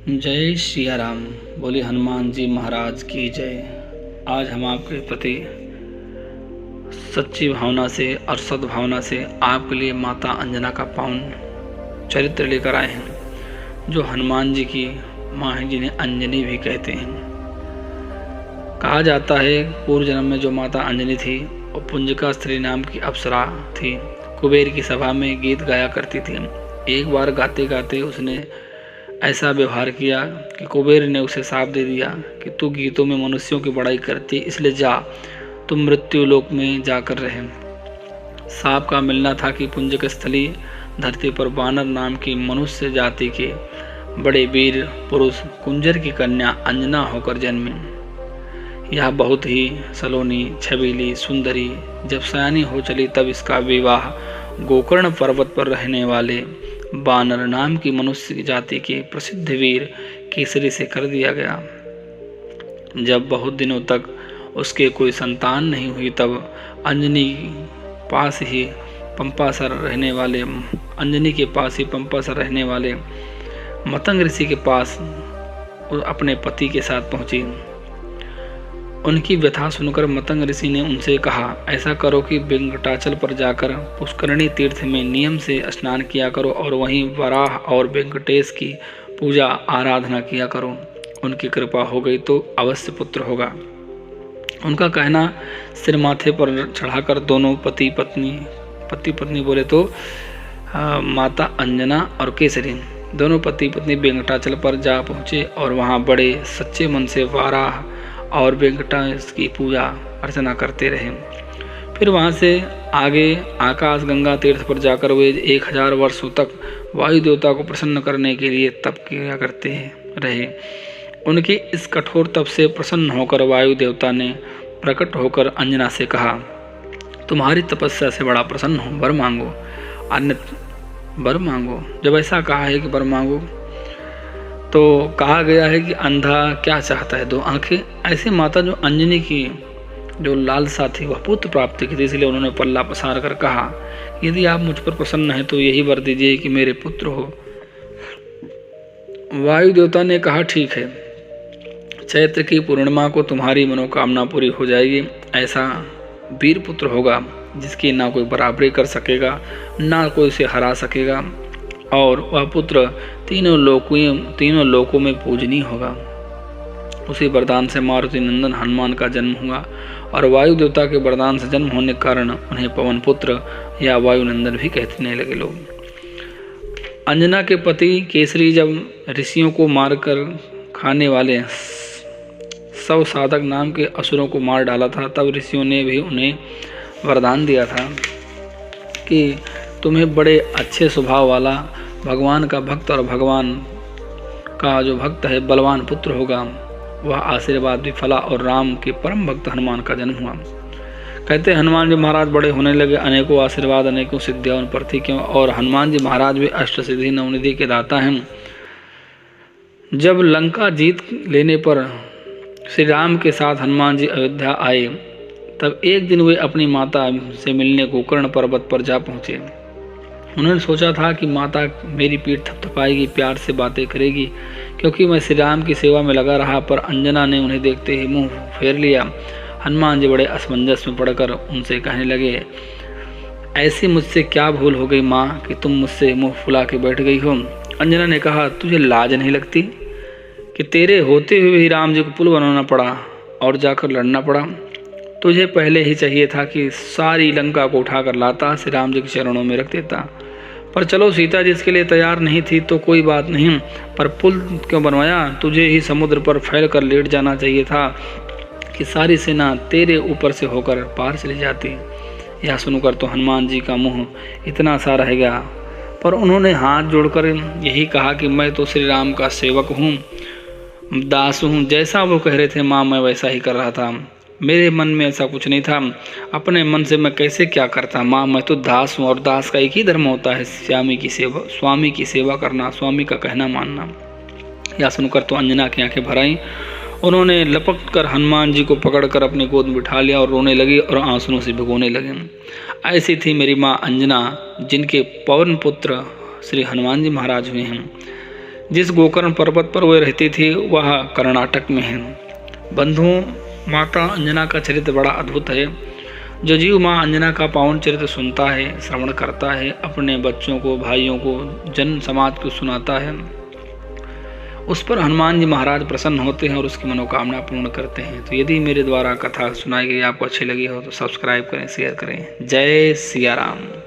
जय सिया राम। बोले हनुमान जी महाराज की जय। आज हम आपके प्रति सच्ची भावना से और सद्भावना से आपके लिए माता अंजना का पावन चरित्र लेकर आए हैं, जो हनुमान जी की माँ है, जिन्हें अंजनी भी कहते हैं। कहा जाता है पूर्व जन्म में जो माता अंजनी थी वो पुंजिका स्त्री नाम की अप्सरा थी। कुबेर की सभा में गीत गाया करती थी। एक बार गाते गाते उसने ऐसा व्यवहार किया कि कुबेर ने उसे शाप दे दिया कि तू गीतों में मनुष्यों की बड़ाई करती, इसलिए जा, तुम मृत्यु लोक में जाकर रहे। शाप का मिलना था कि पुंजक स्थली धरती पर वानर नाम की मनुष्य जाति के बड़े वीर पुरुष कुंजर की कन्या अंजना होकर जन्मी। यह बहुत ही सलोनी, छबीली, सुंदरी जब सयानी हो चली तब इसका विवाह गोकर्ण पर्वत पर रहने वाले वानर नाम की मनुष्य जाति के प्रसिद्ध वीर केसरी से कर दिया गया। जब बहुत दिनों तक उसके कोई संतान नहीं हुई तब अंजनी के पास ही पंपासर रहने वाले मतंग ऋषि के पास अपने पति के साथ पहुंची। उनकी व्यथा सुनकर मतंग ऋषि ने उनसे कहा, ऐसा करो कि वेंकटाचल पर जाकर पुष्करणी तीर्थ में नियम से स्नान किया करो और वहीं वराह और वेंकटेश की पूजा आराधना किया करो। उनकी कृपा हो गई तो अवश्य पुत्र होगा। उनका कहना सिर माथे पर चढ़ाकर दोनों पति पत्नी बोले तो माता अंजना और केसरी दोनों पति पत्नी वेंकटाचल पर जा पहुँचे और वहाँ बड़े सच्चे मन से वाराह और वेंकटेश की पूजा अर्चना करते रहे। फिर वहाँ से आगे आकाश गंगा तीर्थ पर जाकर वे 1000 वर्षों तक वायु देवता को प्रसन्न करने के लिए तप किया करते रहे। उनके इस कठोर तप से प्रसन्न होकर वायु देवता ने प्रकट होकर अंजना से कहा, तुम्हारी तपस्या से बड़ा प्रसन्न हूँ, वर मांगो, अन्य वर मांगो। जब ऐसा कहा है कि वर मांगो तो कहा गया है कि अंधा क्या चाहता है, 2 आंखें। ऐसे माता जो अंजनी की जो लालसा थी वह पुत्र प्राप्ति की थी, इसलिए उन्होंने पल्ला पसार कर कहा, यदि आप मुझ पर प्रसन्न हैं तो यही वर दीजिए कि मेरे पुत्र हो। वायु देवता ने कहा, ठीक है, चैत्र की पूर्णिमा को तुम्हारी मनोकामना पूरी हो जाएगी। ऐसा वीर पुत्र होगा जिसकी ना कोई बराबरी कर सकेगा, ना कोई उसे हरा सकेगा, और वह पुत्र तीनों लोकों में पूजनीय होगा। उसी वरदान से मारुति नंदन हनुमान का जन्म हुआ और वायु देवता के वरदान से जन्म होने के कारण उन्हें पवन पुत्र या वायुनंदन भी कहने लगे लोग। अंजना के पति केसरी जब ऋषियों को मारकर खाने वाले सव साधक नाम के असुरों को मार डाला था, तब ऋषियों ने भी उन्हें वरदान दिया था कि तुम्हें बड़े अच्छे स्वभाव वाला भगवान का भक्त और भगवान का जो भक्त है बलवान पुत्र होगा। वह आशीर्वाद भी फला और राम के परम भक्त हनुमान का जन्म हुआ। कहते हैं हनुमान जी महाराज बड़े होने लगे, अनेकों आशीर्वाद अनेकों सिद्धियां उन पर थी क्यों, और हनुमान जी महाराज भी अष्ट सिद्धि नवनिधि के दाता हैं। जब लंका जीत लेने पर श्री राम के साथ हनुमान जी अयोध्या आए तब एक दिन वे अपनी माता से मिलने गोकर्ण पर्वत पर जा पहुँचे। उन्होंने सोचा था कि माता मेरी पीठ थपथपाएगी, प्यार से बातें करेगी, क्योंकि मैं श्री राम की सेवा में लगा रहा, पर अंजना ने उन्हें देखते ही मुंह फेर लिया। हनुमान जी बड़े असमंजस में पड़कर उनसे कहने लगे, ऐसी मुझसे क्या भूल हो गई माँ कि तुम मुझसे मुंह फुला के बैठ गई हो। अंजना ने कहा, तुझे लाज नहीं लगती कि तेरे होते हुए ही राम जी को पुल बनाना पड़ा और जाकर लड़ना पड़ा। तुझे पहले ही चाहिए था कि सारी लंका को उठाकर लाता, श्री राम जी के चरणों में रख देता। पर चलो, सीता जी इसके लिए तैयार नहीं थी तो कोई बात नहीं, पर पुल क्यों बनवाया? तुझे ही समुद्र पर फैल कर लेट जाना चाहिए था कि सारी सेना तेरे ऊपर से होकर पार चली जाती। यह सुनकर तो हनुमान जी का मुंह इतना सा रह गया, पर उन्होंने हाथ जोड़कर यही कहा कि मैं तो श्री राम का सेवक हूँ, दास हूँ। जैसा वो कह रहे थे माँ, मैं वैसा ही कर रहा था। मेरे मन में ऐसा कुछ नहीं था, अपने मन से मैं कैसे क्या करता माँ, मैं तो दास हूँ और दास का एक ही धर्म होता है, स्वामी की सेवा करना, स्वामी का कहना मानना। यह सुनकर तो अंजना की आंखें भर आईं। उन्होंने लपक कर हनुमान जी को पकड़कर अपनी गोद में बिठा लिया और रोने लगी और आंसुओं से भिगोने लगे। ऐसी थी मेरी माँ अंजना, जिनके पवन पुत्र श्री हनुमान जी महाराज हुए हैं। जिस गोकर्ण पर्वत पर वे रहती थी वह कर्नाटक में है। बंधुओं, माता अंजना का चरित्र बड़ा अद्भुत है। जो जीव माँ अंजना का पावन चरित्र सुनता है, श्रवण करता है, अपने बच्चों को, भाइयों को, जन समाज को सुनाता है, उस पर हनुमान जी महाराज प्रसन्न होते हैं और उसकी मनोकामना पूर्ण करते हैं। तो यदि मेरे द्वारा कथा सुनाई गई आपको अच्छी लगी हो तो सब्सक्राइब करें, शेयर करें। जय सिया राम।